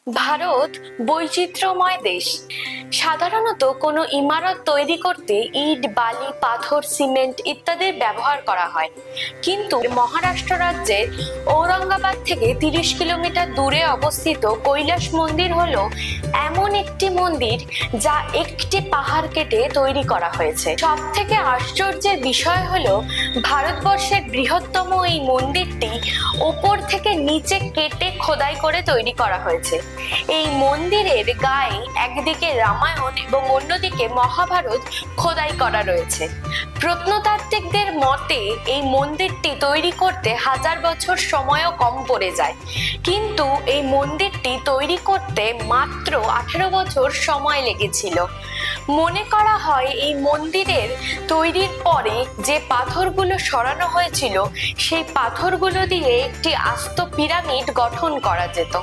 ভারত বৈচিত্র্যময় দেশ। সাধারণত কোনো ইমারত তৈরি করতে ইট, বালি, পাথর, সিমেন্ট ইত্যাদির ব্যবহার করা হয়। কিন্তু মহারাষ্ট্র রাজ্যের ঔরঙ্গাবাদ থেকে 30 কিলোমিটার দূরে অবস্থিত কৈলাস মন্দির হলো এমন একটি মন্দির যা একটি পাহাড় কেটে তৈরি করা হয়েছে। সব থেকে আশ্চর্যের বিষয় হলো ভারতবর্ষের বৃহত্তম এই মন্দিরটি ওপর থেকে নিচে কেটে খোদাই করে তৈরি করা হয়েছে। এই মন্দিরের গায়ে একদিকে রামায়ণ এবং অন্যদিকে মহাভারত খোদাই করা রয়েছে। প্রত্নতাত্ত্বিকদের মতে এই মন্দিরটি তৈরি করতে 1000 বছর সময়ও কম পড়ে যায়, কিন্তু এই মন্দিরটি তৈরি করতে মাত্র 18 বছর সময় লেগেছিল। মনে করা হয় এই মন্দিরের তৈরির পরে যে পাথরগুলো সরানো হয়েছিল সেই পাথরগুলো দিয়ে একটি আস্ত পিরামিড গঠন করা যেত।